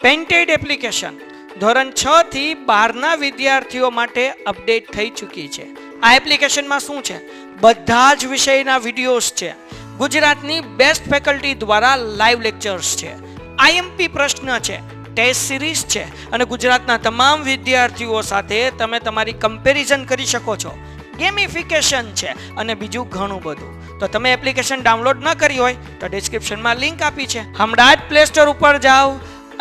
Painted application ધોરણ 6 થી 12ના વિદ્યાર્થીઓ માટે અપડેટ થઈ ચૂકી છે. આ એપ્લિકેશનમાં શું છે? બધા જ વિષયના વિડીયોઝ છે. ગુજરાતની બેસ્ટ ફેકલ્ટી દ્વારા લાઈવ લેક્ચર્સ છે. આઈએમપી પ્રશ્ન છે, ટેસ્ટ સિરીઝ છે અને ગુજરાતના તમામ વિદ્યાર્થીઓ સાથે તમે તમારી કમ્પેરિઝન કરી શકો છો. ગેમિફિકેશન છે અને બીજું ઘણું બધું. તો તમે એપ્લિકેશન ડાઉનલોડ ન કરી હોય તો ડિસ્ક્રિપ્શનમાં લિંક આપી છે. હમણાં જ પ્લે સ્ટોર ઉપર જાઓ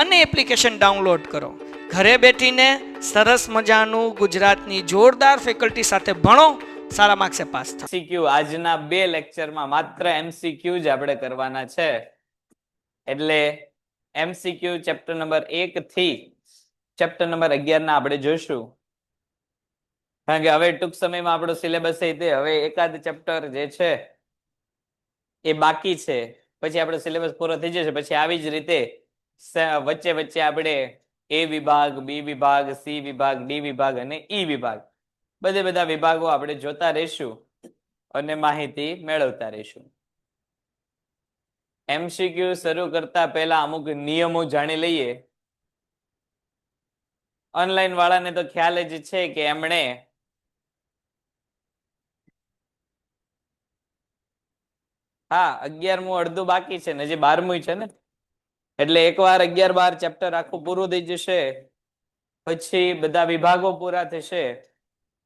અને એપ્લિકેશન ડાઉનલોડ કરો. ઘરે બેઠીને સરસ મજાનું ગુજરાતની જોરદાર ફેકલ્ટી સાથે ભણો, સારા માર્ક્સે પાસ થાઓ. એમસીક્યુ આજના 2 લેક્ચરમાં માત્ર એમસીક્યુ જ આપણે કરવાના છે. એટલે એમસીક્યુ ચેપ્ટર નંબર 1 થી ચેપ્ટર નંબર 11 ના આપણે જોઈશું. કારણ કે હવે ટૂંક સમયમાં આપણો સિલેબસ છે તે હવે એકાદ ચેપ્ટર જે છે એ બાકી છે, પછી આપણો સિલેબસ પૂરો થઈ જશે. પછી આવી જ રીતે વચ્ચે વચ્ચે આપણે એ વિભાગ, બી વિભાગ, સી વિભાગ, ડી વિભાગ અને ઈ વિભાગ બધા વિભાગો આપણે જોતા રહીશું અને માહિતી મેળવતા રહીશું. એમસીક્યુ શરૂ કરતા પહેલા અમુક નિયમો જાણી લઈએ. ઓનલાઈન વાળાને તો ખ્યાલ જ છે કે એમણે હા 11મું અડધું બાકી છે ને, હજી 12મું છે ને, એટલે એકવાર 11-12 ચેપ્ટર આખું પૂરું થઈ જશે, પછી બધા વિભાગો પૂરા થશે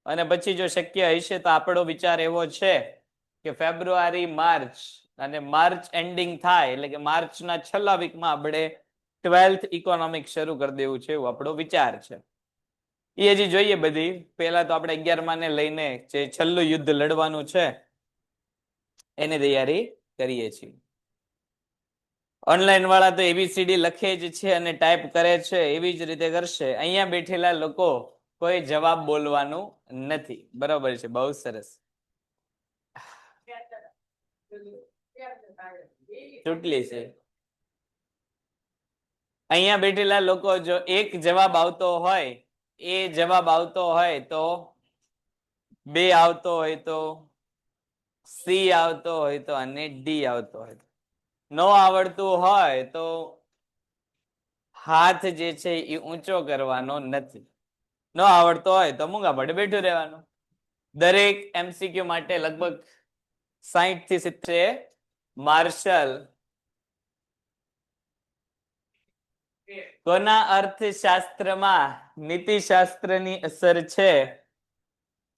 અને પછી જો શક્ય હશે તો આપણો વિચાર એવો છે કે ફેબ્રુઆરી, માર્ચ અને માર્ચ એન્ડિંગ થાય એટલે કે માર્ચના છેલ્લા વીકમાં આપણે 12th ઇકોનોમિક્સ શરૂ કરી દેવું છે, એવો આપણો વિચાર છે. એ હજી જોઈએ બધી. પહેલા તો આપણે 11માં ને લઈને જે છેલ્લું યુદ્ધ લડવાનું છે એની તૈયારી કરીએ છીએ. ઓનલાઈન વાળા તો એબીસીડી લખે જ છે અને ટાઈપ કરે છે, એવી જ રીતે કરશે. અહીંયા બેઠેલા લોકો કોઈ જવાબ બોલવાનું નથી. બરોબર છે, બહુ સરસ. ચૂંટલી છે. અહીંયા બેઠેલા લોકો જો એક જવાબ આવતો હોય, એ જવાબ આવતો હોય તો, 2 આવતો હોય તો, સી આવતો હોય તો અને ડી આવતો હોય તો. ન આવડતું હોય તો હાથ જે છે એ ઊંચો કરવાનો નથી. ન આવડતો હોય તો મૂંગા પડે બેઠું રહેવાનું. દરેક એમસીક્યુ માટે લગભગ 60 થી 70 માર્શલ કોના અર્થશાસ્ત્રમાં નીતિશાસ્ત્રની અસર છે?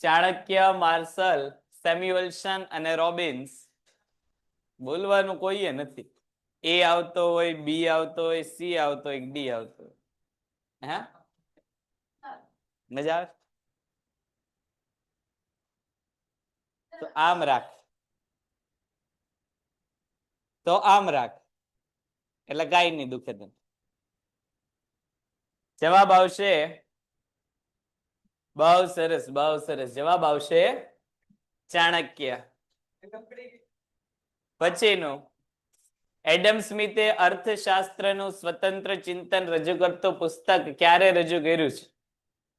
ચાણક્ય, માર્શલ, સેમ્યુએલ્સન અને રોબિન્સ. બોલવાનું કોઈએ નથી. એ આવતો હોય, બી આવતો હોય, સી આવતો હોય, ડી આવતો હોય. હા, મજા આવે તો આમ રાખ, તો આમ રાખ એટલે કાંઈ નહીં દુખે તને. જવાબ આવશે, બહુ સરસ, બહુ સરસ. જવાબ આવશે ચાણક્ય. પછીનું, એડમ સ્મિથે અર્થશાસ્ત્રનું સ્વતંત્ર ચિંતન રજૂ કરતું પુસ્તક ક્યારે રજૂ કર્યું છે?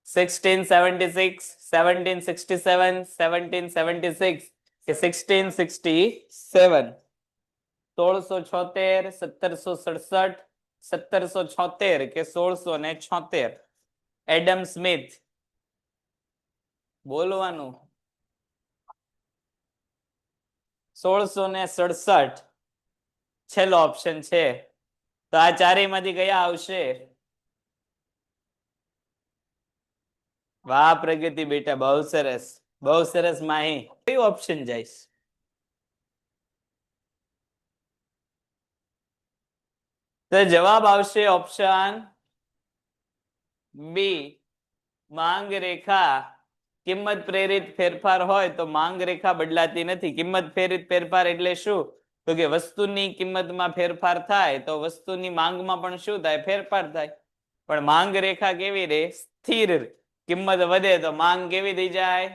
1676, 1767, 1776 કે 1667? 1676, 1767, 1776 કે 1676? Adam Smith. બોલવાનું. 1667 છેલ્લો ઓપ્શન છે. તો આ ચારેયમાંથી કયા આવશે? વાહ પ્રગતિ બેટા, બહુ સરસ, બહુ સરસ. માહી, કયો ઓપ્શન જાય? તો જવાબ આવશે ઓપ્શન બી, માંગ રેખા. કિંમત પ્રેરિત ફેરફાર હોય તો માંગ રેખા બદલાતી નથી. કિંમત પ્રેરિત ફેરફાર એટલે શું? તો કે વસ્તુની કિંમતમાં ફેરફાર થાય તો વસ્તુની માંગમાં પણ શું થાય? ફેરફાર થાય. પણ માંગ રેખા કેવી રહે? સ્થિર. કિંમત વધે તો માંગ કેવી થઈ જાય?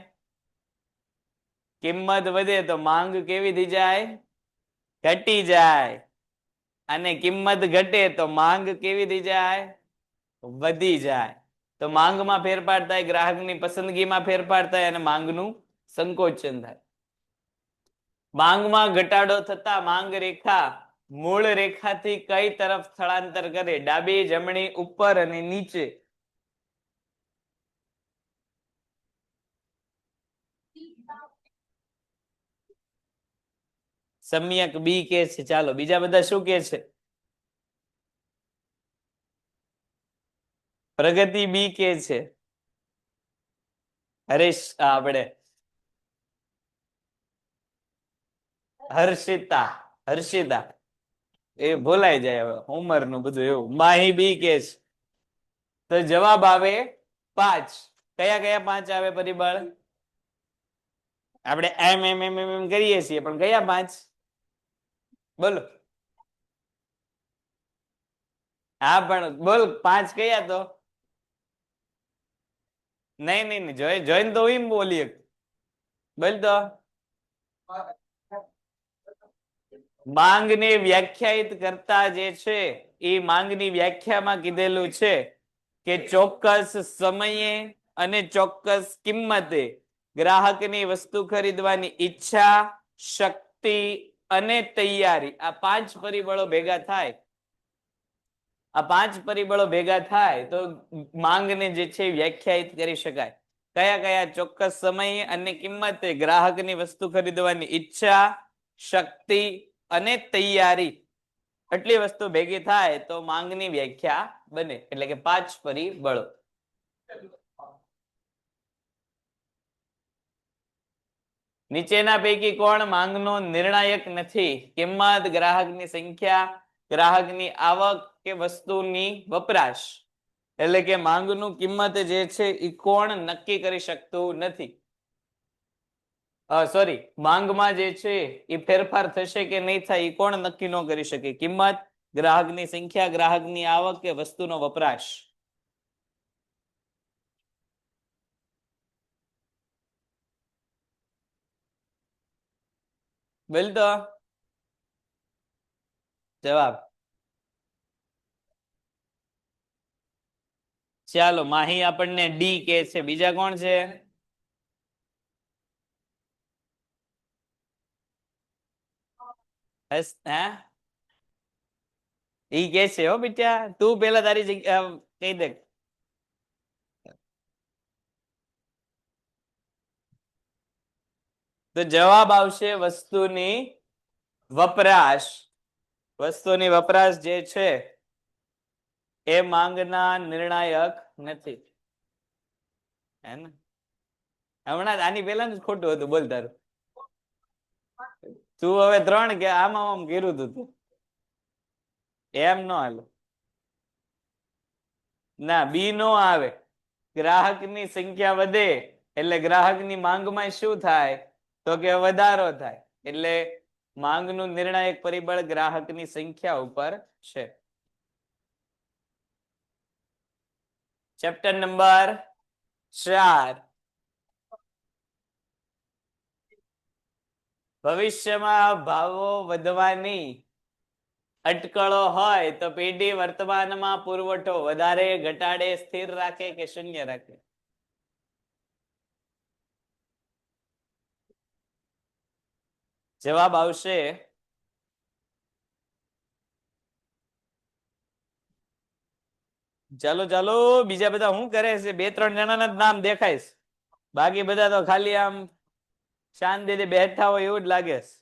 કિંમત વધે તો માંગ કેવી થઈ જાય? ઘટી જાય. અને કિંમત ઘટે તો માંગ કેવી થઈ જાય? વધી જાય. તો માંગમાં ફેરફાર થાય, ગ્રાહકની પસંદગીમાં ફેરફાર થાય અને માંગનું સંકોચન થાય. માંગમાં ઘટાડો થતા માંગ રેખા મૂળ રેખાથી કઈ તરફ સ્થળાંતર કરે? ડાબી, જમણી, ઉપર અને નીચે. સમ્યક બી કે છે. ચાલો બીજા બધા શું કે છે? પ્રગતિ બી કે છે. હરેશ આપણે હર્ષિતા એ ભૂલાઈ જાય હવે ઉંમર નું બધું એવું. માહી બી કે છે. તો જવાબ આવે 5. કયા કયા 5 આવે પરિબળ? આપણે એમ કરીએ છીએ પણ કયા 5? બોલો. હા પણ બોલ 5 કયા તો? નહીં જોઈને તો હું બોલીએ. બોલ તો. માંગને વ્યાખ્યાયિત કરતા જે છે એ માંગની વ્યાખ્યામાં કીધેલું છે કે ચોક્કસ સમયે અને ચોક્કસ કિંમતે ગ્રાહકની વસ્તુ ખરીદવાની ઈચ્છા, શક્તિ અને તૈયારી, આ 5 પરિબળો ભેગા થાય. આ 5 પરિબળો ભેગા થાય તો માંગને જે છે વ્યાખ્યાયિત કરી શકાય. કયા કયા? ચોક્કસ સમયે અને કિંમતે ગ્રાહકની વસ્તુ ખરીદવાની ઈચ્છા, શક્તિ અને તૈયારી. આટલી વસ્તુ ભેગી થાય તો માંગની વ્યાખ્યા બને. એટલે કે 5 પરિબળો. નીચેના પૈકી કોણ માંગનો નિર્ણાયક નથી? કિંમત, ગ્રાહકની સંખ્યા, ગ્રાહકની આવક કે વસ્તુની વપરાશ. એટલે કે માંગનું કિંમત જે છે એ કોણ નક્કી કરી શકતું નથી? સોરી, માંગમાં જે છે એ ફેરફાર થશે કે નહીં થાય એ કોણ નક્કી ન કરી શકે? કિંમત, ગ્રાહકની સંખ્યા, ગ્રાહકની આવક કે વસ્તુનો વપરાશ. બોલ તો જવાબ. ચાલો માહી આપણને ડી કે છે. બીજા કોણ છે? ઈ કે છે હો બેટા, તું પેલા તારી જગ્યા કહી દે. તો જવાબ આવશે વસ્તુની વપરાશ. વસ્તુની વપરાશ જે છે એ માંગના નિર્ણાયક નથી. હે ને? હમણાં આની પેલા જ ખોટું હતું. બોલ તારું. તું હવે 3 કે આમાં આમ કર્યું તું. એમ ન હાલે. ના, બી નો આવે. ગ્રાહકની સંખ્યા વધે એટલે ગ્રાહકની માંગમાં શું થાય? તો કે વધારો થાય. એટલે માંગનું નિર્ણાયક પરિબળ ગ્રાહકની સંખ્યા ઉપર છે. Chapter number 4. ભવિષ્યમાં ભાવો વધવાની અટકળો હોય તો પેઢી વર્તમાનમાં પુરવઠો વધારે, ઘટાડે, સ્થિર રાખે કે શૂન્ય રાખે? જવાબ આવશે ચાલો બીજા બધા શું કરે છે? 2-3 જણાના જ નામ દેખાય છે. બાકી બધા તો ખાલી આમ શાંતિથી બેઠા હોય એવું જ લાગે છે.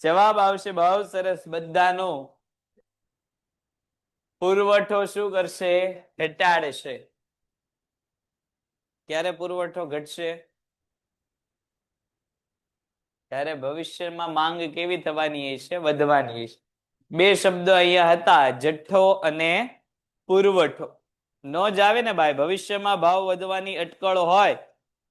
જવાબ આવશે બહુ સરસ બધાનો. પુરવઠો શું કરશે? ઘટાડશે. ક્યારે પુરવઠો ઘટશે? ત્યારે ભવિષ્યમાં માંગ કેવી થવાની છે? વધવાની છે. 2 શબ્દો અહીંયા હતા, જથ્થો અને પુરવઠો. નો જ આવે ને ભાઈ. ભવિષ્યમાં ભાવ વધવાની અટકળો હોય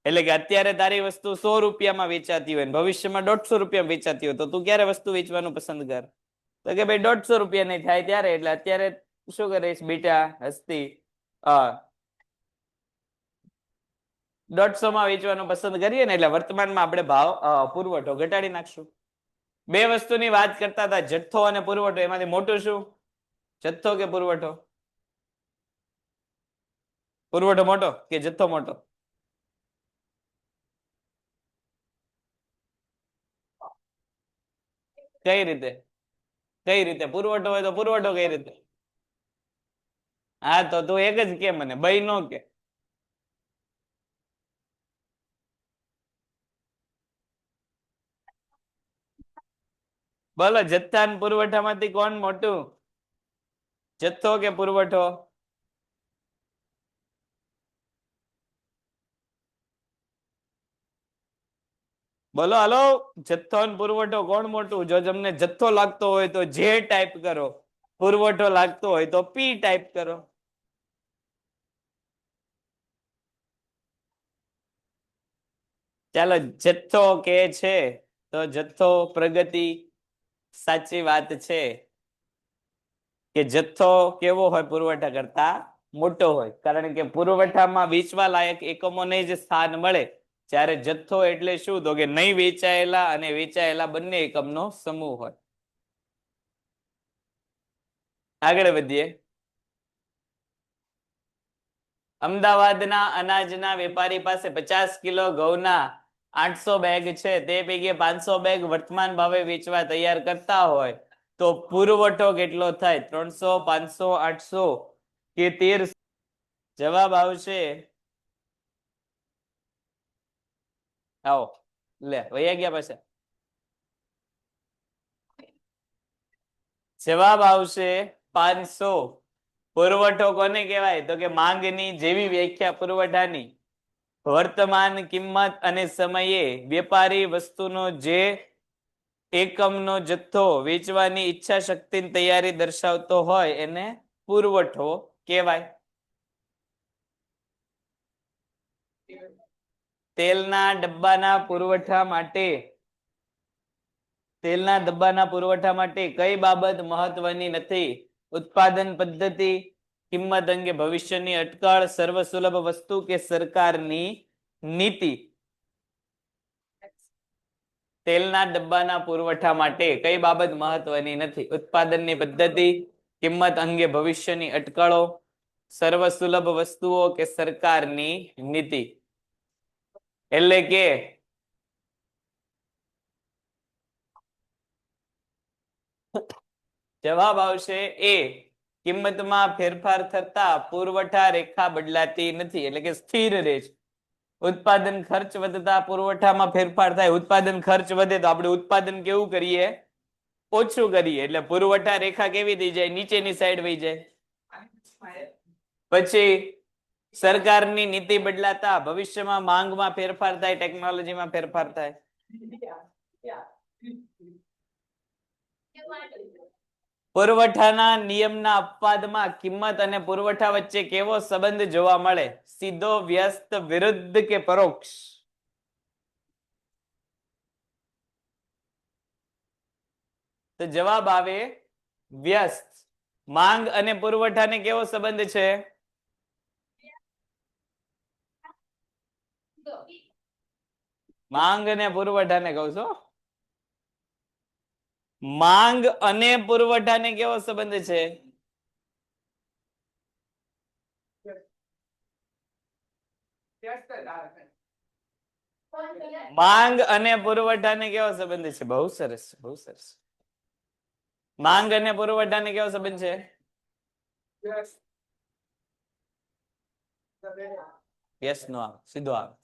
એટલે કે અત્યારે તારી વસ્તુ 100 રૂપિયામાં વેચાતી હોય, ભવિષ્યમાં 150 રૂપિયામાં વેચાતી હોય, તો તું ક્યારે વસ્તુ વેચવાનું પસંદ કર? તો કે ભાઈ 150 રૂપિયા નહીં થાય ત્યારે. એટલે અત્યારે શું કરીશ બેટા? હસ્તી 150 માં વેચવાનું પસંદ કરીએ ને, એટલે વર્તમાનમાં આપણે ભાવ પુરવઠો ઘટાડી નાખશું. 2 વસ્તુની વાત કરતા હતા, જથ્થો અને પુરવઠો. એમાંથી મોટું શું? જથ્થો કે પુરવઠો? પુરવઠો મોટો કે જથ્થો મોટો? કઈ રીતે? કઈ રીતે પુરવઠો હોય તો પુરવઠો કઈ રીતે? હા તો તું એક જ કે મને, બઈ નો કે. બોલો જથ્થા અને પુરવઠામાંથી કોણ મોટું? જથ્થો કે પુરવઠો? બોલો હાલો, જથ્થો અને પુરવઠો કોણ મોટું? જો તમને જથ્થો લાગતો હોય તો જે ટાઈપ કરો, પુરવઠો લાગતો હોય તો પી ટાઈપ કરો. ચાલો જથ્થો કે છે તો જથ્થો પ્રગતિ. સાચી વાત છે કે જથ્થો કેવો હોય? પુરવઠા કરતા મોટો હોય, કારણ કે પુરવઠામાં વેચવા લાયક એકમોને જ સ્થાન મળે, જ્યારે જથ્થો એટલે શું? તો કે નહીં વેચાયેલા અને વેચાયેલા બંને એકમનો સમૂહ હોય. આગળ વધીએ. અમદાવાદના અનાજના વેપારી પાસે 50 કિલો ઘઉંના 800 બેગ છે, તે પૈકી 500 બેગ વર્તમાન ભાવે વેચવા તૈયાર કરતા હોય તો પુરવઠો કેટલો થાય? 300, 500, 800 કે 1300? જવાબ આવશે, આવો લે વૈયા ગયા પાછા. જવાબ આવશે 500. પુરવઠો કોને કહેવાય? તો કે માંગની જેવી વ્યાખ્યા પુરવઠાની. વર્તમાન કિંમત અને સમયે વેપારી વસ્તુનો જે એકમનો જથ્થો વેચવાની ઈચ્છા શક્તિની તૈયારી દર્શાવતો હોય એને પુરવઠો કહેવાય. તેલના ડબ્બાના પુરવઠા માટે કઈ બાબત મહત્વની નથી? ઉત્પાદન પદ્ધતિ, કિંમત અંગે ભવિષ્યની અટકળ, સર્વસુલભ વસ્તુ કે સરકારની નીતિ? તેલના ડબ્બાના પુરવઠા માટે કઈ બાબત મહત્વની નથી? ઉત્પાદનની પદ્ધતિ, કિંમત અંગે ભવિષ્યની અટકળો, સર્વસુલભ વસ્તુઓ કે સરકારની નીતિ? એટલે કે જવાબ આવશે એ. કિંમતમાં ફેરફાર થતા પુરવઠા રેખા બદલાતી નથી, એટલે કે સ્થિર રહે છે. ઉત્પાદન ખર્ચ વધતા પુરવઠામાં ફેરફાર થાય. ઉત્પાદન ખર્ચ વધે તો આપણે ઉત્પાદન કેવું કરીએ? ઓછું કરીએ, એટલે પુરવઠા રેખા કેવી થઈ જાય? નીચેની સાઈડ વહી જાય. પછી સરકારની નીતિ બદલાતા ભવિષ્યમાં માંગમાં ફેરફાર થાય, ટેકનોલોજીમાં ફેરફાર થાય. પુરવઠાના નિયમના અપવાદમાં કિંમત અને પુરવઠા વચ્ચે કેવો સંબંધ જોવા મળે? સીધો, વ્યસ્ત, વિરુદ્ધ કે પરોક્ષ? તો જવાબ આવે વ્યસ્ત. માંગ અને પુરવઠાને કેવો સંબંધ છે? માંગ અને પુરવઠાને કહું છું. માંગ અને પુરવઠાને કેવો સંબંધ છે? માંગ અને પુરવઠાને કેવો સંબંધ છે? બહુ સરસ, બહુ સરસ. માંગ અને પુરવઠાને કેવો સંબંધ છે? યસ નો આવે, સીધો આવે.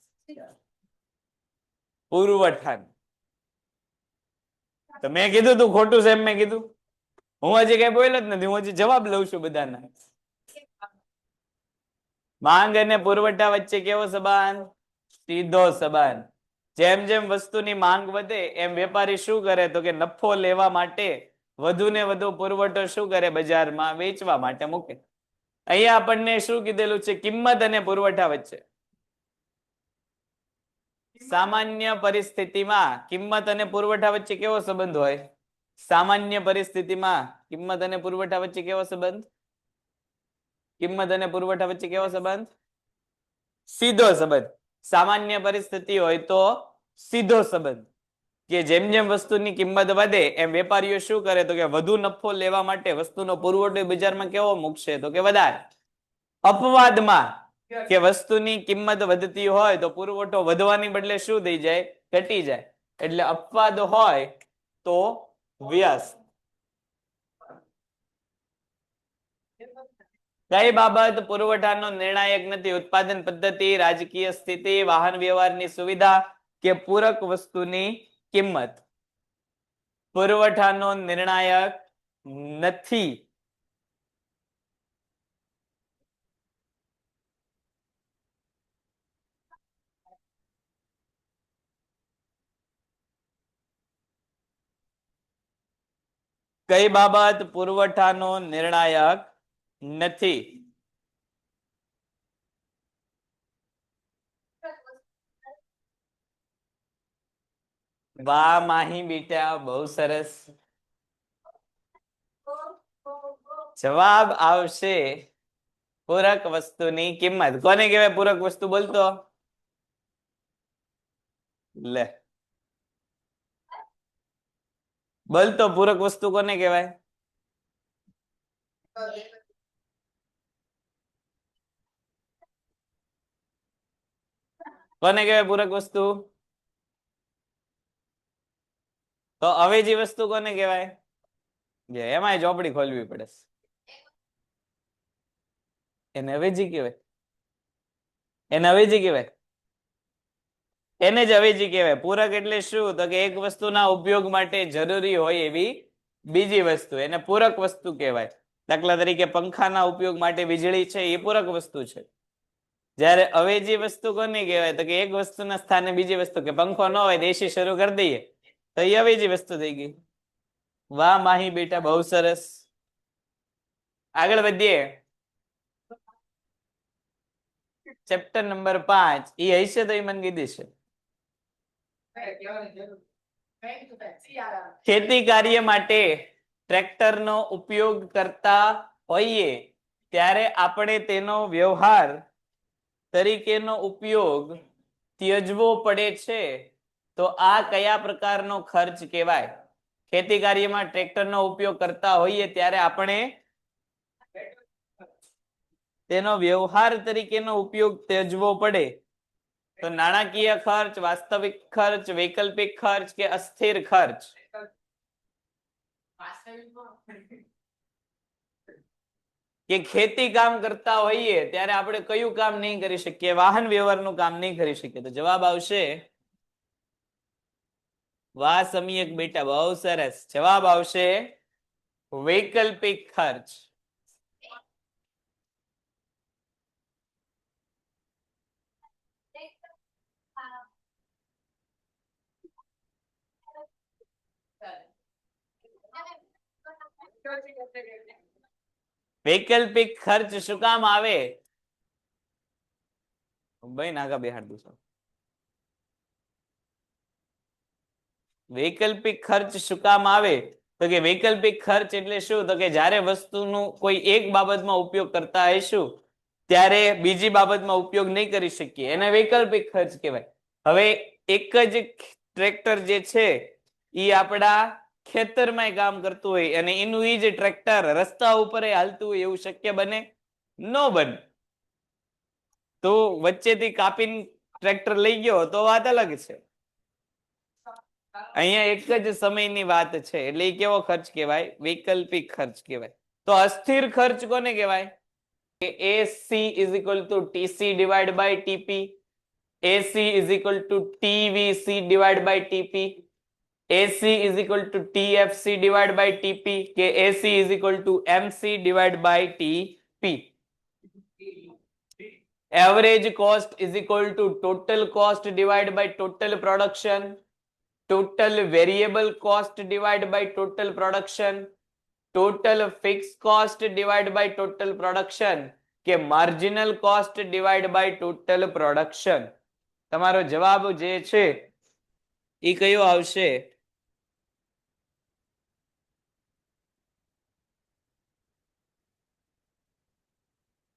પુરવઠા. તો મેં કીધું તું ખોટું છે એમ મેં કીધું? હું હજી કઈ બોલ્યો જ નથી, હું હજી જવાબ લઉં છું બધાના. માંગ અને પુરવઠા વચ્ચે કેવો સંબંધ? સીધો સંબંધ. જેમ જેમ વસ્તુની માંગ વધે એમ વેપારી શું કરે? તો કે નફો લેવા માટે વધુ ને વધુ પુરવઠો શું કરે? બજારમાં વેચવા માટે મૂકે. અહીંયા આપણને શું કીધેલું છે? કિંમત અને પુરવઠા વચ્ચે. સામાન્ય પરિસ્થિતિમાં કિંમત અને પુરવઠા વચ્ચે કેવો સંબંધ હોય? સામાન્ય પરિસ્થિતિમાં કિંમત અને પુરવઠા વચ્ચે કેવો સંબંધ? કિંમત અને પુરવઠા વચ્ચે કેવો સંબંધ? સીધો સંબંધ. સામાન્ય પરિસ્થિતિ હોય તો સીધો સંબંધ, કે જેમ જેમ વસ્તુની કિંમત વધે એમ વેપારીઓ શું કરે? તો કે વધુ નફો લેવા માટે વસ્તુનો પુરવઠો બજારમાં કેવો મૂકશે? તો કે વધારે. અપવાદમાં કે વસ્તુની કિંમત વધતી હોય તો પુરવઠો વધવાની બદલે શું થઈ જાય? ઘટી જાય. એટલે અપવાદ હોય તો વ્યસ્ત. કઈ બાબત પુરવઠાનો નિર્ણાયક નથી? ઉત્પાદન પદ્ધતિ, રાજકીય સ્થિતિ, વાહન વ્યવહારની સુવિધા કે પૂરક વસ્તુની કિંમત? પુરવઠાનો નિર્ણાયક નથી. કઈ બાબત પુરવઠાનો નિર્ણાયક નથી? વાહ માહી બેટા, બહુ સરસ. જવાબ આવશે પૂરક વસ્તુની કિંમત. કોને કહેવાય પૂરક વસ્તુ? બોલતો લે, બોલતો પૂરક વસ્તુ કોને કહેવાય? કોને કહેવાય પૂરક વસ્તુ? તો અવેજી વસ્તુ કોને કહેવાય? જે એમાંય ચોપડી ખોલવી પડે. એને અવેજી કહેવાય. એને અવેજી કહેવાય. એને જ અવેજી કહેવાય. પૂરક એટલે શું? તો કે એક વસ્તુના ઉપયોગ માટે જરૂરી હોય એવી બીજી વસ્તુ, એને પૂરક વસ્તુ કહેવાય. દાખલા તરીકે પંખાના ઉપયોગ માટે વીજળી છે, એ પૂરક વસ્તુ છે. જ્યારે અવેજી વસ્તુ કોને કહેવાય? તો કે એક વસ્તુના સ્થાને બીજી વસ્તુ, કે પંખો ન હોય તો એસી શરૂ કરી દઈએ તો એ અવેજી વસ્તુ થઈ ગઈ. વાહ માહી બેટા, બહુ સરસ. આગળ વધીએ. ચેપ્ટર નંબર 5 એ હશે તો એ મને કીધી છે. ખેતી કાર્ય માટે ટ્રેક્ટરનો ઉપયોગ કરતા હોઈએ ત્યારે આપણે તેનો વ્યવહાર તરીકેનો ઉપયોગ ત્યજવો પડે છે, તો આ કયા પ્રકારનો ખર્ચ કહેવાય? ખેતી કાર્યમાં ટ્રેક્ટરનો ઉપયોગ કરતા હોઈએ ત્યારે આપણે તેનો વ્યવહાર તરીકેનો ઉપયોગ ત્યજવો પડે, તો નાણાકીય ખર્ચ, વાસ્તવિક ખર્ચ, વૈકલ્પિક ખર્ચ કે અસ્થિર ખર્ચ? કે ખેતી કામ કરતા હોઈએ ત્યારે આપણે કયું કામ નહીં કરી શકીએ? વાહન વ્યવહારનું કામ નહીં કરી શકીએ. તો જવાબ આવશે, વાહ સમીયક બેટા, બહુ સરસ. જવાબ આવશે વૈકલ્પિક ખર્ચ. વૈકલ્પિક ખર્ચ શું કામ આવે? ભાઈ નાગા બેહાડ દઉં. વૈકલ્પિક ખર્ચ શું કામ આવે? તો કે વૈકલ્પિક ખર્ચ એટલે શું? તો કે જ્યારે વસ્તુનું કોઈ એક બાબતમાં ઉપયોગ કરતા હશું ત્યારે બીજી બાબતમાં ઉપયોગ નહીં કરી શકીએ, એને વૈકલ્પિક ખર્ચ કહેવાય. હવે એક જ ટ્રેક્ટર જે છે એ આપણા ખેતરમાં કામ કરતું હોય અને એનું એ જ ટ્રેક્ટર રસ્તા ઉપર હાલતું હોય, એવું શક્ય બને? ન બને. તો વચ્ચેથી કાપીને ટ્રેક્ટર લઈ ગયો તો વાત અલગ છે. અહીંયા એક જ સમયની વાત છે, એટલે એ કેવો ખર્ચ કહેવાય? વૈકલ્પિક ખર્ચ કહેવાય. તો અસ્થિર ખર્ચ કોને કહેવાય? AC is equal to TC divided by TP, AC is equal to TVC divided by TP, AC is equal to TFC divided by TP, કે AC is equal to MC divided by TP. Average cost is equal to total cost divided by total production, total variable cost divided by total production, total fixed cost divided by total production, કે marginal cost divided by total production? તમારો જવાબ જે છે એ કયો આવશે?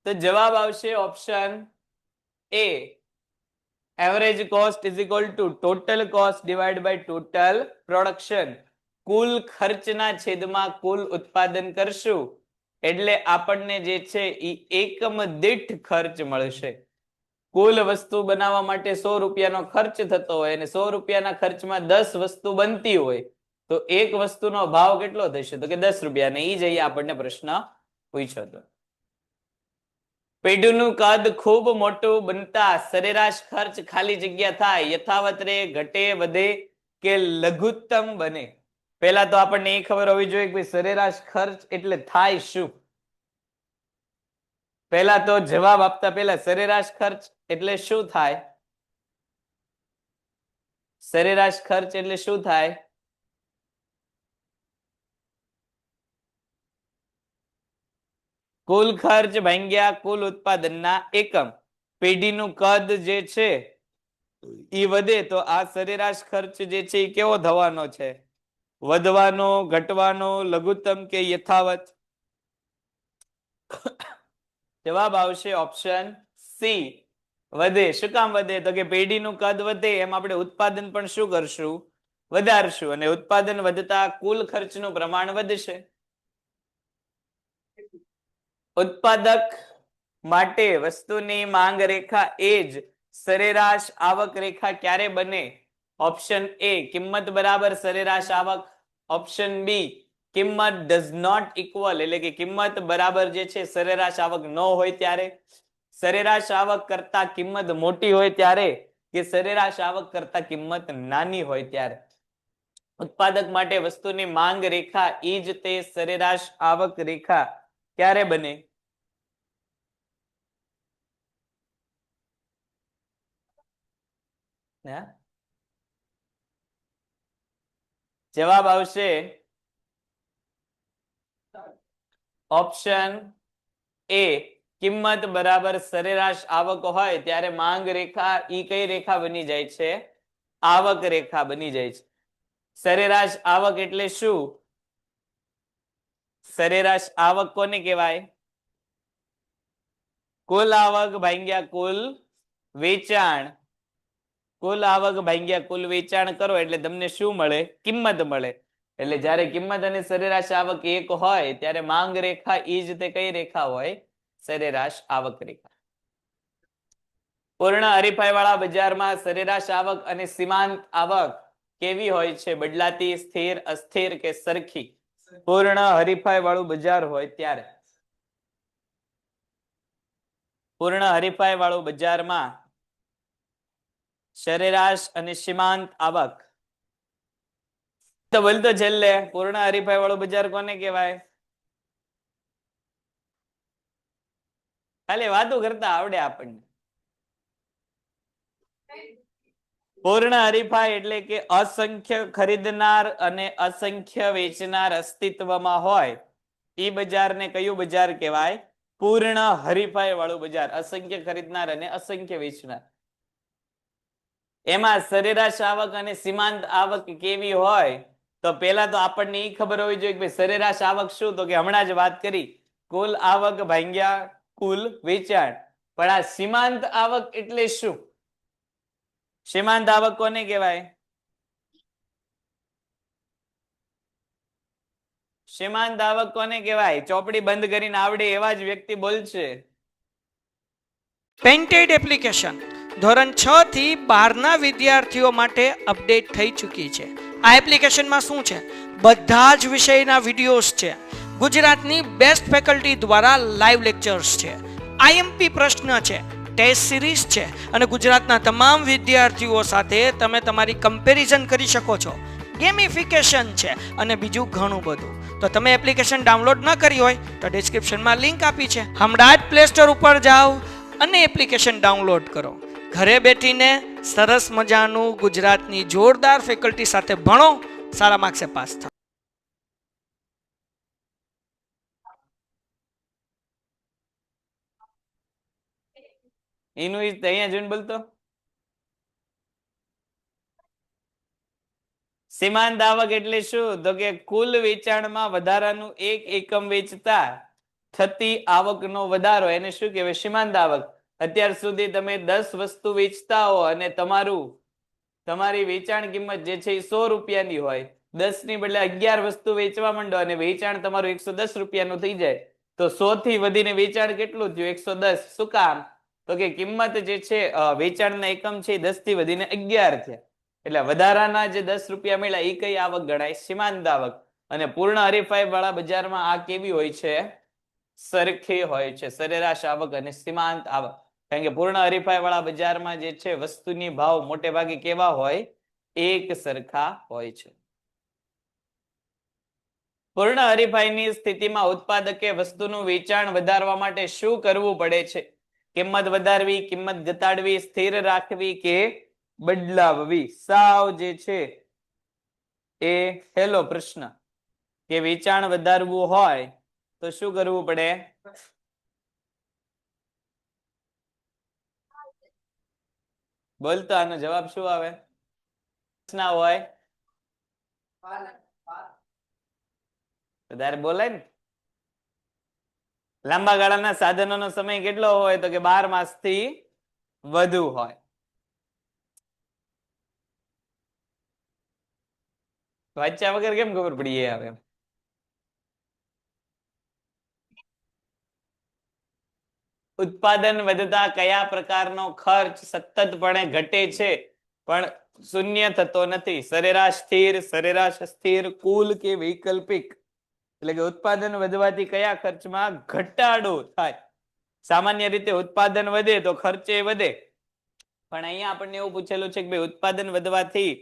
તો જવાબ આવશે option A. Average cost is equal to total cost divide by total production. કુલ ખર્ચના છેદમાં કુલ ઉત્પાદન કરશું એટલે આપણને જે છે એ એકમ દીઠ ખર્ચ મળશે. કુલ વસ્તુ બનાવવા માટે 100 રૂપિયાનો ખર્ચ થતો હોય અને 100 રૂપિયાના ખર્ચમાં 10 વસ્તુ બનતી હોય તો એક વસ્તુનો ભાવ કેટલો થશે તો કે 10 રૂપિયા ને ઈ જ અહીંયા આપણને પ્રશ્ન પૂછ્યો હતો પેઢીનું કદ ખૂબ મોટું બનતા સરેરાશ ખર્ચ ખાલી જગ્યા થાય યથાવત રે ઘટે વધે કે લઘુત્તમ બને પહેલા તો આપણને એ ખબર હોવી જોઈએ કે સરેરાશ ખર્ચ એટલે થાય શું પહેલા તો જવાબ આપતા પહેલા સરેરાશ ખર્ચ એટલે શું થાય સરેરાશ ખર્ચ એટલે શું થાય કુલ ખર્ચ ભાગ્યા કુલ ઉત્પાદનના એકમ પેઢીનું કદ જે છે ઈ વધે તો આ સરેરાશ ખર્ચ જે છે એ કેવો થવાનો છે વધવાનો ઘટવાનો લઘુત્તમ કે યથાવત જવાબ આવશે ઓપ્શન સી વધે શું કામ વધે તો કે પેઢીનું કદ વધે એમ આપણે ઉત્પાદન પણ શું કરશું વધારશું અને ઉત્પાદન વધતા કુલ ખર્ચનું પ્રમાણ વધશે ઉત્પાદક માટે વસ્તુની માંગ રેખા એ જ સરેરાશ આવક રેખા ક્યારે બને ઓપ્શન એ કિંમત બરાબર સરેરાશ આવક ઓપ્શન બી કિંમત ડઝ નોટ ઇક્વલ એટલે કે કિંમત બરાબર જે છે સરેરાશ આવક ન હોય ત્યારે સરેરાશ આવક કરતા કિંમત મોટી હોય ત્યારે કે સરેરાશ આવક કરતા કિંમત નાની હોય ત્યારે ઉત્પાદક માટે વસ્તુની માંગ રેખા એ જ તે સરેરાશ આવક રેખા ક્યારે બને જવાબ આવશે ઓપ્શન એ કિંમત બરાબર સરેરાશ આવક હોય ત્યારે માંગ રેખા ઈ કઈ રેખા બની જાય છે આવક રેખા બની જાય છે સરેરાશ આવક એટલે શું સરેરાશ આવક કોને કહેવાય કુલ આવક ભાગ્યા કુલ વેચાણ કુલ આવક ભાગ્યા કુલ વેચાણ કરો એટલે તમને શું મળે કિંમત મળે એટલે જ્યારે કિંમત અને સરેરાશ આવક એક હોય ત્યારે માંગ રેખા ઈ જ તે કઈ રેખા હોય સરેરાશ આવક રેખા પૂર્ણ હરીફાઈ વાળા બજારમાં સરેરાશ આવક અને સીમાંત આવક કેવી હોય છે બદલાતી સ્થિર અસ્થિર કે સરખી પૂર્ણ હરીફાઈ વાળું બજાર હોય ત્યારે પૂર્ણ હરીફાઈ વાળું બજારમાં સરેરાશ અને સીમાંત આવક તો બોલતો છેલ્લે પૂર્ણ હરીફાઈ વાળું બજાર કોને કહેવાય ખાલી વાતો કરતા આવડે આપણને પૂર્ણ હરીફાઈ એટલે કે અસંખ્ય ખરીદનાર અને અસંખ્ય વેચનાર અસ્તિત્વમાં હોય એ બજારને કયું બજાર કહેવાય પૂર્ણ હરીફાઈ વાળું બજાર અસંખ્ય ખરીદનાર અને અસંખ્ય વેચનાર એમાં સરેરાશ આવક અને સીમાંત આવક કેવી હોય તો પહેલા તો આપણને એ ખબર હોવી જોઈએ કે સરેરાશ આવક શું તો કે હમણાં જ વાત કરી કુલ આવક ભાગ્યા કુલ વેચાણ પણ આ સીમાંત આવક એટલે શું સીમાંત આવક કોને કહેવાય સીમાંત આવક કોને કહેવાય ચોપડી બંધ કરીને આવડે એવા જ વ્યક્તિ બોલશે પેન્ટેડ એપ્લિકેશન ધોરણ 6 થી 12 ના વિદ્યાર્થીઓ માટે અપડેટ થઈ ચૂકી છે આ એપ્લિકેશનમાં શું છે બધા જ વિષયના વિડિયોઝ છે ગુજરાતની બેસ્ટ ફેકલ્ટી દ્વારા લાઈવ લેક્ચર્સ છે આઈએમપી પ્રશ્ન છે ટેસ્ટ સિરીઝ છે અને ગુજરાતના તમામ વિદ્યાર્થીઓ સાથે તમે તમારી કમ્પેરિઝન કરી શકો છો ગેમિફિકેશન છે અને બીજું ઘણું બધું તો તમે એપ્લિકેશન ડાઉનલોડ ન કરી હોય તો ડિસ્ક્રિપ્શનમાં લિંક આપી છે હમણાં જ પ્લે સ્ટોર ઉપર જાઓ અને એપ્લિકેશન ડાઉનલોડ કરો ઘરે બેઠીને સરસ મજાનું ગુજરાતની જોરદાર ફેકલ્ટી સાથે ભણો સારા માર્ક્સે પાસ થાઓ એનું અહીંયા જોઈને બોલતો સીમાંત આવક એટલે શું તો કે કુલ વેચાણમાં વધારાનું એક એકમ વેચતા થતી આવકનો વધારો એને શું કહેવાય સીમાંત આવક અત્યાર સુધી તમે 10 વસ્તુ વેચતા હો અને તમારી વેચાણ કિંમત જે છે એ 100 રૂપિયાની હોય 10 ની બદલે 11 વસ્તુ વેચવા માંડો અને વેચાણ તમારું 110 રૂપિયાનું થઈ જાય તો 100 થી વધીને વેચાણ કેટલું થયું 110 શું કામ તો કે કિંમત જે છે વેચાણના એકમ છે 10 થી વધીને 11 થયા એટલે વધારાના જે 10 રૂપિયા મળ્યા એ કઈ આવક ગણાય? સીમાંત આવક. અને પૂર્ણ હરીફાઈ વાળા બજારમાં આ કેવી હોય છે? સરખી હોય છે, સરેરાશ આવક અને સીમાંત આવક. કારણ કે પૂર્ણ હરીફાઈ વાળા બજારમાં જે છે વસ્તુની ભાવ મોટે ભાગે કેવા હોય? એક સરખા હોય છે. પૂર્ણ હરીફાઈની સ્થિતિમાં ઉત્પાદકે વસ્તુનું વેચાણ વધારવા માટે શું કરવું પડે છે? કિંમત વધારવી, કિંમત ઘટાડવી, સ્થિર રાખવી કે બદલાવવી? સાવ જે છે એ હેલો પ્રશ્ન કે વેચાણ વધારવું હોય તો શું કરવું પડે? બોલતો આનો જવાબ શું આવે? ના હોય વધારે બોલાય ને. લાંબા ગાળાના સાધનોનો સમય કેટલો હોય? તો કે 12 માસથી વધુ હોય. વાંચ્યા વગર કેમ ખબર પડી? આવે ઉત્પાદન વધતા કયા પ્રકારનો ખર્ચ સતતપણે ઘટે છે પણ શૂન્ય થતો નથી? સરેરાશ, સ્થિર, સરેરાશ અસ્થિર, કુલ કે વૈકલ્પિક? એટલે કે ઉત્પાદન વધવાથી કયા ખર્ચમાં ઘટાડો થાય? સામાન્ય રીતે ઉત્પાદન વધે તો ખર્ચે વધે, પણ અહીંયા આપણને એવું પૂછેલું છે કે ભાઈ ઉત્પાદન વધવાથી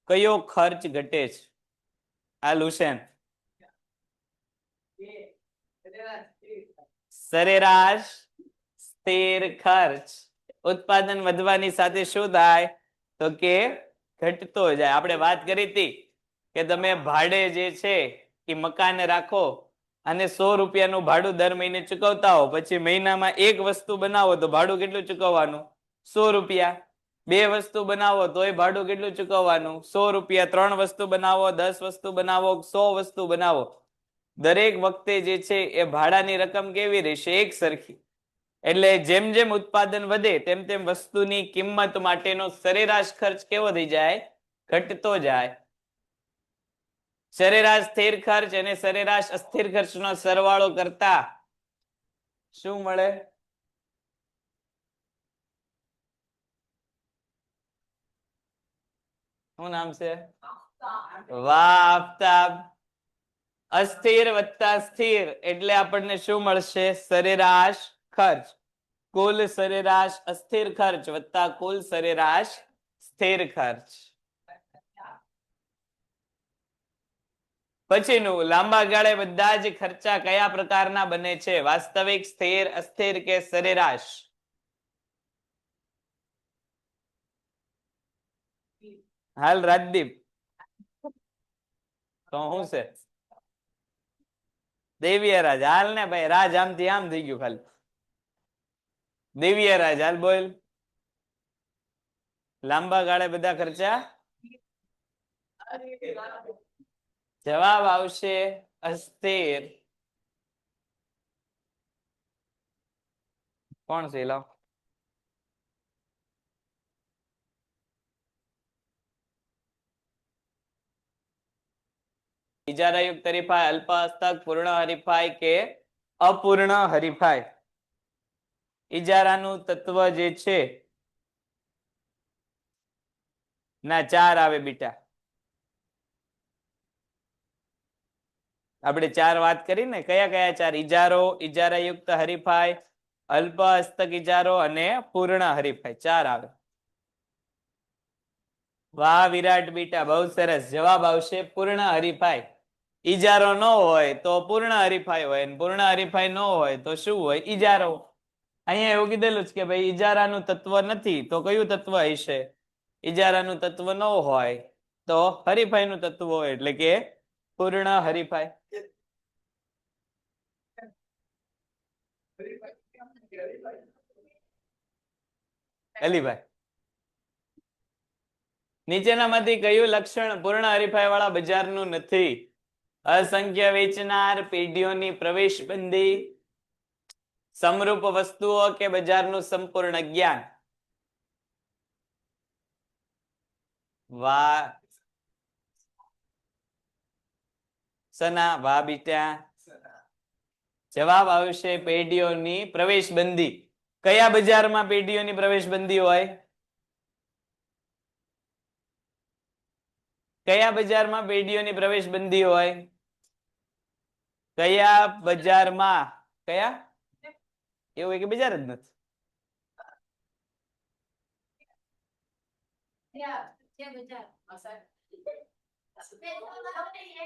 કયો ખર્ચ ઘટે છે? આ લુસેન સરેરાશ સ્થિર ખર્ચ. ઉત્પાદન વધવાની સાથે શું થાય? તો કે ઘટતો જાય. આપણે વાત કરી હતી કે તમે ભાડે જે છે એ મકાન રાખો અને 100 રૂપિયાનું ભાડું દર મહિને ચૂકવતા હો, પછી મહિનામાં એક વસ્તુ બનાવો તો ભાડું કેટલું ચૂકવવાનું? 100 રૂપિયા. બે વસ્તુ બનાવો તોય ભાડું કેટલું ચૂકવવાનું? 100 રૂપિયા. 3 વસ્તુ બનાવો, 10 વસ્તુ બનાવો, 100 વસ્તુ બનાવો, દરેક વખતે જે છે એ ભાડાની રકમ કેવી રહેશે? એક સરખી. એટલે જેમ જેમ ઉત્પાદન વધે તેમ તેમ વસ્તુની કિંમત માટેનો સરેરાશ ખર્ચ કેવો થઈ જાય? ઘટતો જાય. સરેરાશ સ્થિર ખર્ચ અને સરેરાશ અસ્થિર ખર્ચનો સરવાળો કરતા શું મળે? શું નામ છે? વાહ આફતાબ. અસ્થિર વત્તા સ્થિર એટલે આપણને શું મળશે? સરેરાશ ખર્ચ. કુલ સરેરાશ અસ્થિર ખર્ચ વત્તા કુલ સરેરાશ સ્થિર ખર્ચ. પછીનું, લાંબા ગાળે બધા જ ખર્ચા કયા પ્રકારના બને છે? વાસ્તવિક, સ્થિર, અસ્થિર કે સરેરાશ? હાલ રાજદીપ તો શું છે? દેવીય રાજ. હાલ ને ભાઈ, રાજ આમથી આમ થઈ ગયું ખાલી. દેવીય રાજ હાલ બોલ. લાંબા ગાળે બધા ખર્ચા જવાબ આવશે અસ્થિર. કોણ છે? લો ઇજારાયુક્ત હરીફાઈ, અલ્પ હસ્તક, પૂર્ણ હરીફાઈ કે અપૂર્ણ હરીફાઈ? ઇજારાનું તત્વ જે છે ના 4 આવે બેટા. આપણે 4 વાત કરી ને. કયા કયા 4? ઇજારો, ઇજારાયુક્ત હરીફાઈ, અલ્પ હસ્તક ઇજારો અને પૂર્ણ હરીફાઈ. 4 આવે. વાહ વિરાટ બેટા, બહુ સરસ. જવાબ આવશે પૂર્ણ હરીફાઈ. ઇજારો ન હોય તો પૂર્ણ હરીફાઈ હોય, પૂર્ણ હરીફાઈ ન હોય તો શું હોય? ઇજારો. અહીંયા એવું કીધેલું છે કે ભાઈ ઇજારાનું તત્વ નથી તો કયું તત્વ હશે? ઇજારાનું તત્વ ન હોય તો હરીફાઈનું તત્વ હોય, એટલે કે પૂર્ણ હરીફાઈ. અલીભાઈ, નીચેનામાંથી કયું લક્ષણ પૂર્ણ હરીફાઈ વાળા બજારનું નથી? અસંખ્ય વેચનાર, પેઢીઓની પ્રવેશ બંધી, સમરૂપ વસ્તુઓ કે બજારનું સંપૂર્ણ જ્ઞાન? વાહ સના, વાહ બીટા. જવાબ આવશે પેઢીઓની પ્રવેશ બંધી. કયા બજારમાં પેઢીઓની પ્રવેશ બંધી હોય? કયા બજારમાં પેઢીઓની પ્રવેશ બંધી હોય? કયા બજારમાં? કયા? એવું એક બજાર જ નથી.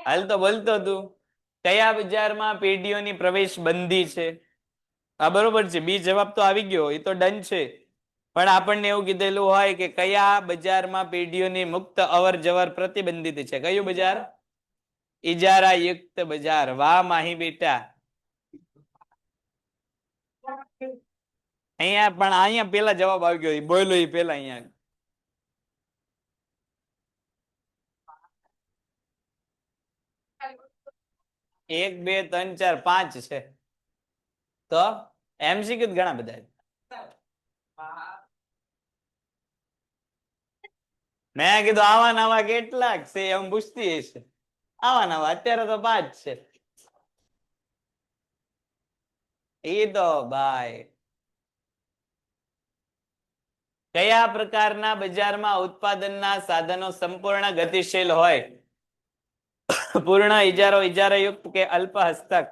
હાલ તો બોલતો તું. કયા બજારમાં પેઢીઓની પ્રવેશ બંધી છે? આ બરોબર છે. બી જવાબ તો આવી ગયો, એ તો ડન છે. પણ આપણને એવું કીધેલું હોય કે કયા બજારમાં પેઢીઓની મુક્ત અવર જવર પ્રતિબંધિત છે? કયું બજાર? ઇજારા યુક્ત બજાર. વાહ માહી બેટા. અહીંયા પણ અહીંયા પેલા જવાબ આવી ગયો, બોલો એ પેલા અહીંયા. 1 2 3 4 5 છે. તો MCQ ઘણા બધા. મેં કીધું આવા નવા કેટલાક છે એમ પૂછતી હશે. આવા નવા અત્યારે તો 5 છે. એ તો ભાઈ કયા પ્રકારના બજારમાં ઉત્પાદનના સાધનો સંપૂર્ણ ગતિશીલ હોય? પૂર્ણ ઇજારો, ઇજારાયુક્ત કે અલ્પ હસ્તક?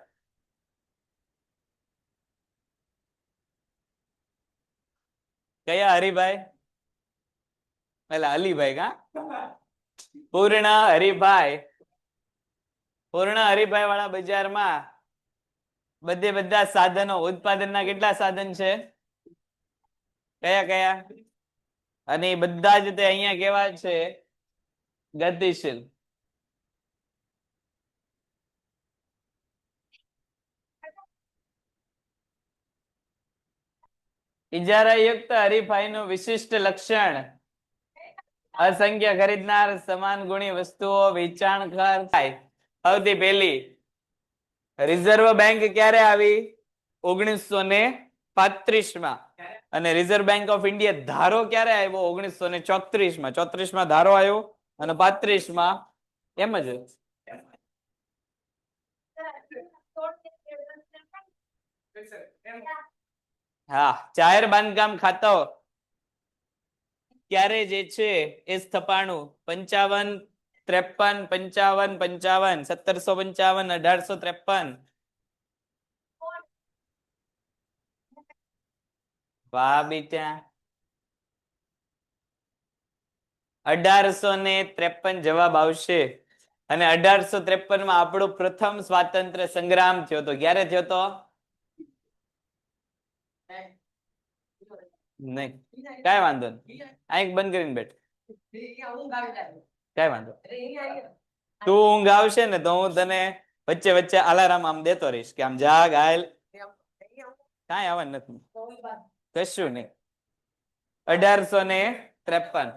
કયા હરિભાઈ? એટલે અલીભાઈ કા? પૂર્ણ હરિભાઈ. પૂર્ણ હરિભાઈ વાળા બજારમાં બધા સાધનો ઉત્પાદનના કેટલા સાધન છે? કયા કયા? અને એ બધા જ તે અહીંયા કેવા છે? ગતિશીલ. ઇજારાયુક્ત હરીફાઈનું વિશિષ્ટ લક્ષણ? અસંખ્ય ખરીદનાર, સમાન ગુણી વસ્તુઓ, વેચાણકાર થાય. સૌથી પહેલી રિઝર્વ બેંક ક્યારે આવી? 1935 માં. અને રિઝર્વ બેંક ઓફ ઇન્ડિયા ધારો ક્યારે આવ્યો? 1934 માં. 34 માં ધારો આવ્યો અને 35 માં એમ જ. હા, જાહેર બાંધકામ ખાતો ક્યારે જે છે એ સ્થપાણું 55 53 55 55 1755 1853. વાહ બેટા. 1853 જવાબ આવશે. અને 1853 માં આપણો પ્રથમ સ્વાતંત્ર્ય સંગ્રામ થયો હતો. ક્યારે થયો હતો? નહીં, કઈ વાંધો નહીં. આંખ બંધ કરીને બેઠ. કઈ વાંધો. તું ઊંઘ આવશે ને તો હું તને વચ્ચે વચ્ચે અલાર્મ આમ દેતો રહીશ કે આમ જાગ હાલ. કાંઈ આવવાનું નથી, કશું નહીં. 1853.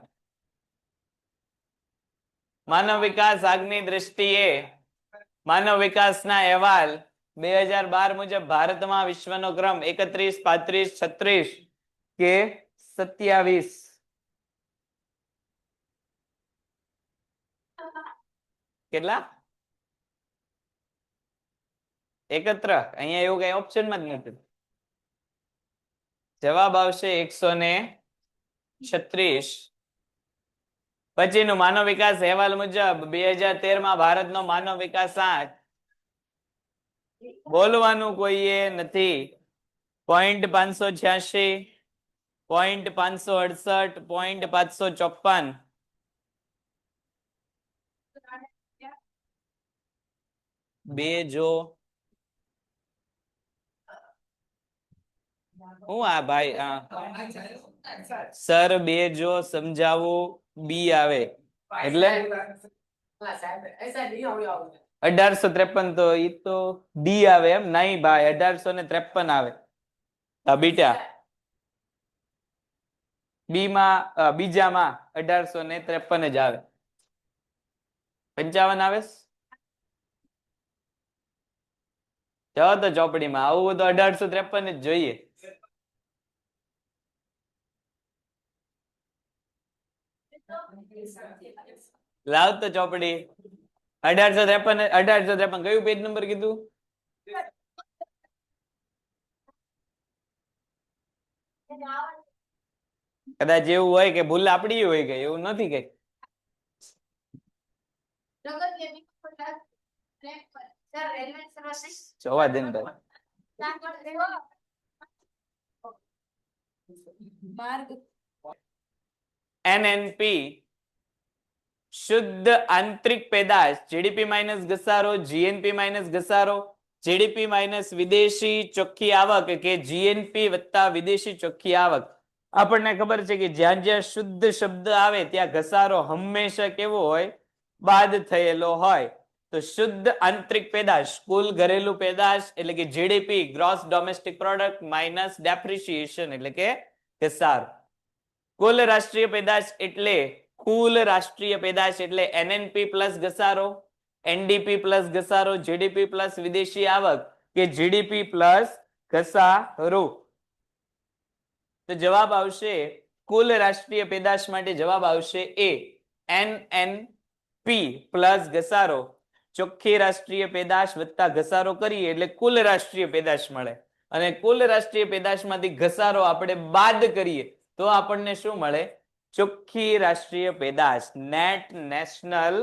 માનવ વિકાસ આગની દ્રષ્ટિએ માનવ વિકાસના અહેવાલ 2012 મુજબ ભારતમાં વિશ્વનો ક્રમ 31 35 36 કે 27? કેટલા? 71. અહીંયા એવું કઈ ઓપ્શનમાં જ નથી. જવાબ આવશે 136. પછીનું માનવ વિકાસ અહેવાલ મુજબ 2013 માં ભારતનો માનવ વિકાસ આંક બોલવાનું કોઈએ નથી. 0.586, 0.568, 0.554. બે જો હું આ ભાઈ સર બે જો સમજાવું બી આવે એટલે 1853 તો ઈ તો ડી આવે એમ નહીં ભાઈ 1853 આવે. બીટા બી માં બીજામાં 1853 જ આવે. 55 આવે. જાઓ તો ચોપડીમાં આવું તો 1853 જ જોઈએ. લાવ તો ચોપડી. 1853 કયું પેજ નંબર કીધું? કદાચ એવું હોય કે ભૂલ આપડી હોય કે એવું નથી કઈ. જોવા દે ને ભાઈ. NNP શુદ્ધ આંતરિક પેદાશ, જીડીપી માઇનસ ઘસારો, જીએનપી માઇનસ ઘસારો, જીડીપી માઇનસ વિદેશી ચોખ્ખી આવક કે જીએનપી વત્તા વિદેશી ચોખ્ખી આવક. આપણને ખબર છે કે જ્યાં જ્યાં શુદ્ધ શબ્દ આવે ત્યાં ઘસારો હંમેશા કેવો હોય? બાદ થયેલો હોય. તો શુદ્ધ આંતરિક પેદાશ, કુલ ઘરેલું પેદાશ એટલે કે GDP, gross domestic product minus depreciation એટલે કે ઘસારો. કુલ રાષ્ટ્રીય પેદાશ એટલે કુલ રાષ્ટ્રીય પેદાશ એટલે એનએનપી પ્લસ ઘસારો, એનડીપી પ્લસ ઘસારો, જીડીપી પ્લસ વિદેશી આવક કે જીડીપી પ્લસ ઘસારો. તો જવાબ આવશે કુલ રાષ્ટ્રીય પેદાશ માટે જવાબ આવશે એ, એનએનપી પ્લસ ઘસારો. ચોખ્ખી રાષ્ટ્રીય પેદાશ વત્તા ઘસારો કરીએ એટલે કુલ રાષ્ટ્રીય પેદાશ મળે, અને કુલ રાષ્ટ્રીય પેદાશમાંથી ઘસારો આપણે બાદ કરીએ તો આપણને શું મળે? ચોખ્ખી રાષ્ટ્રીય પેદાશ, નેટ નેશનલ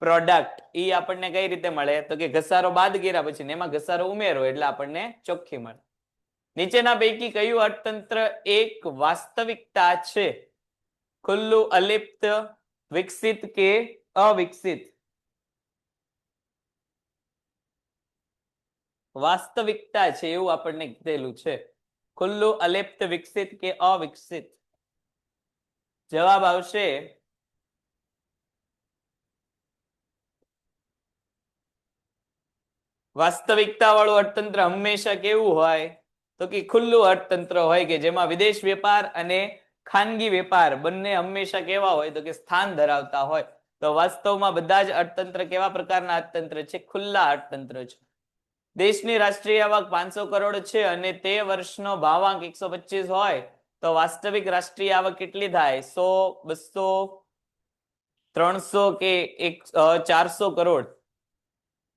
પ્રોડક્ટ. એ આપણને કઈ રીતે મળે? તો કે ઘસારો બાદ કર્યા પછી એમાં ઘસારો ઉમેરો એટલે આપણને ચોખ્ખી મળે. નીચેના પૈકી કયું અર્થતંત્ર એક વાસ્તવિકતા છે? ખુલ્લું, અલિપ્ત, વિકસિત કે અવિકસિત? વાસ્તવિકતા છે એવું આપણને કીધેલું છે. ખુલ્લું, અલિપ્ત, વિકસિત કે અવિકસિત? જવાબ આવશે વાસ્તવિકતા વાળું અર્થતંત્ર હંમેશા કેવું હોય? તો કે ખુલ્લું અર્થતંત્ર હોય કે જેમાં વિદેશ વેપાર અને ખાનગી વેપાર બંને હંમેશા કેવા હોય? તો કે સ્થાન ધરાવતા હોય. તો વાસ્તવમાં બધા જ અર્થતંત્ર કેવા પ્રકારના અર્થતંત્ર છે? ખુલ્લા અર્થતંત્ર છે. દેશની રાષ્ટ્રીય આવક 500 કરોડ છે અને તે વર્ષનો ભાવાંક 125 હોય તો વાસ્તવિક રાષ્ટ્રીય આવક કેટલી થાય? 100, 200, 300 કે 400 કરોડ.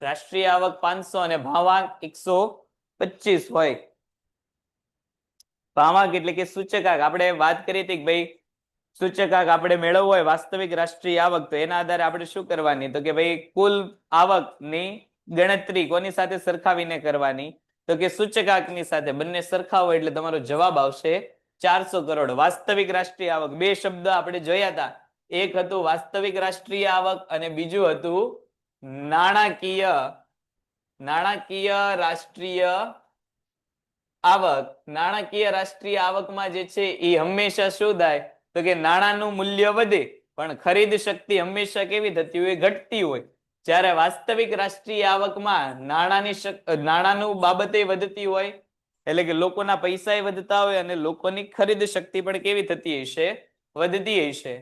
રાષ્ટ્રીય આવક 500 અને ભાવાંક 125 હોય. ભાવાંક એટલે કે સૂચકાંક. આપણે વાત કરી હતી કે ભાઈ સૂચકાંક આપણે મેળવવો હોય વાસ્તવિક રાષ્ટ્રીય આવક, તો એના આધારે આપણે શું કરવાની? તો કે ભાઈ કુલ આવકની ગણતરી કોની સાથે સરખાવીને કરવાની? તો કે સૂચકાંકની સાથે. બંને સરખા હોય એટલે તમારો જવાબ આવશે 400 કરોડ. વાસ્તવિક રાષ્ટ્રીય આવક, બે શબ્દ આપણે જોયા હતા. એક હતું વાસ્તવિક રાષ્ટ્રીય આવક અને બીજું હતું નાણાકીય રાષ્ટ્રીય આવક. નાણાકીય રાષ્ટ્રીય આવકમાં જે છે એ હંમેશા શું થાય? તો કે નાણાંનું મૂલ્ય વધે પણ ખરીદ શક્તિ હંમેશા કેવી થતી હોય? ઘટતી હોય. જ્યારે વાસ્તવિક રાષ્ટ્રીય આવકમાં નાણાંનું બાબતે વધતી હોય એટલે કે લોકોના પૈસા વધતા હોય અને લોકોની ખરીદ શક્તિ પણ કેવી થતી હશે? વધતી હશે.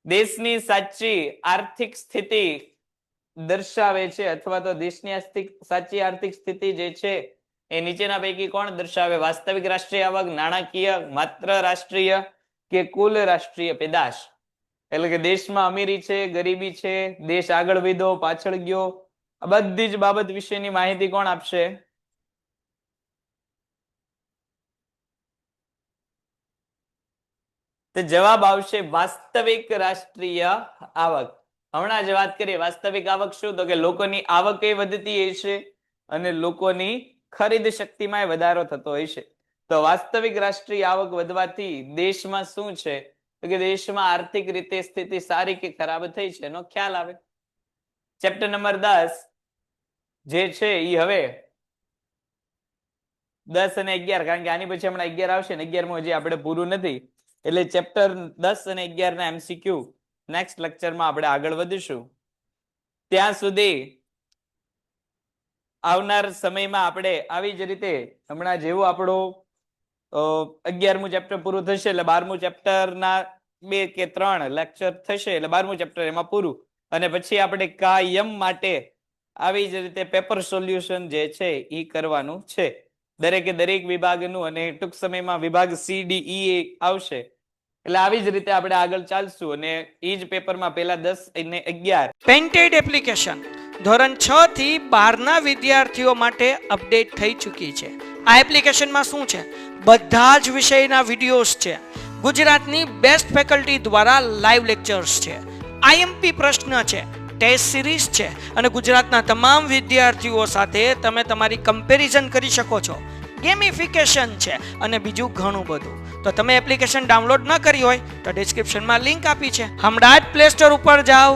દેશની સાચી આર્થિક સ્થિતિ દર્શાવે છે અથવા તો દેશની સાચી આર્થિક સ્થિતિ જે છે એ નીચેના પૈકી કોણ દર્શાવે? વાસ્તવિક રાષ્ટ્રીય આવક, નાણાકીય, માત્ર રાષ્ટ્રીય કે કુલ રાષ્ટ્રીય પેદાશ? એટલે કે દેશમાં અમીરી છે, ગરીબી છે, દેશ આગળ વધ્યો, પાછળ ગયો, આ બધી જ બાબત વિશેની માહિતી કોણ આપશે? તો જવાબ આવશે વાસ્તવિક રાષ્ટ્રીય આવક. હમણાં જ વાત કરીએ વાસ્તવિક આવક શું? તો કે લોકોની આવક વધતી હશે અને લોકોની ખરીદ શક્તિમાં વધારો થતો હશે. તો વાસ્તવિક રાષ્ટ્રીય આવક વધવાથી દેશમાં શું છે? તો કે દેશમાં આર્થિક રીતે સ્થિતિ સારી કે ખરાબ થઈ છે એનો ખ્યાલ આવે. ચેપ્ટર નંબર 10 જે છે એ હવે 10 અને 11, કારણ કે આની પછી હમણાં 11 આવશે ને 11મું હજી આપણે પૂરું નથી, એટલે ચેપ્ટર 10 અને 11 ના MCQ નેક્સ્ટ લેક્ચરમાં આપણે આગળ વધીશું. ત્યાં સુધી આવનાર સમયમાં આપણે આવી જ રીતે હમણાં જેવું આપણું 11મું ચેપ્ટર પૂરું થશે એટલે 12મું ચેપ્ટરના 2 કે 3 લેક્ચર થશે એટલે 12મું ચેપ્ટર એમાં પૂરું, અને પછી આપણે કાયમ માટે આવી જ રીતે પેપર સોલ્યુશન જે છે એ કરવાનું છે. દરેકે દરેક વિભાગનું, અને ટૂંક સમયમાં વિભાગ CDE આવશે એટલે આવી જ રીતે આપણે આગળ ચાલશું અને એ જ પેપરમાં પહેલા 10 અને 11 પેન્ટેડ એપ્લિકેશન ધોરણ 6 થી 12 ના વિદ્યાર્થીઓ માટે અપડેટ થઈ ચૂકી છે. આ એપ્લિકેશનમાં શું છે? બધા જ વિષયના વિડીયોઝ છે. ગુજરાતની બેસ્ટ ફેકલ્ટી દ્વારા લાઈવ લેક્ચર્સ છે. IMP પ્રશ્ન છે, ટેસ્ટ સિરીઝ છે અને ગુજરાતના તમામ વિદ્યાર્થીઓ સાથે તમે તમારી કમ્પેરિઝન કરી શકો છો. ગેમિફિકેશન છે અને બીજું ઘણું બધું. તો તમે એપ્લિકેશન ડાઉનલોડ ન કરી હોય તો ડિસ્ક્રિપ્શનમાં લિંક આપી છે. હમણાં જ પ્લે સ્ટોર ઉપર જાઓ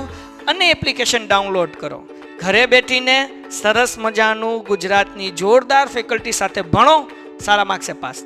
અને એપ્લિકેશન ડાઉનલોડ કરો. ઘરે બેઠીને સરસ મજાનું ગુજરાતની જોરદાર ફેકલ્ટી સાથે ભણો, સારા માર્ક્સે પાસ થાઓ.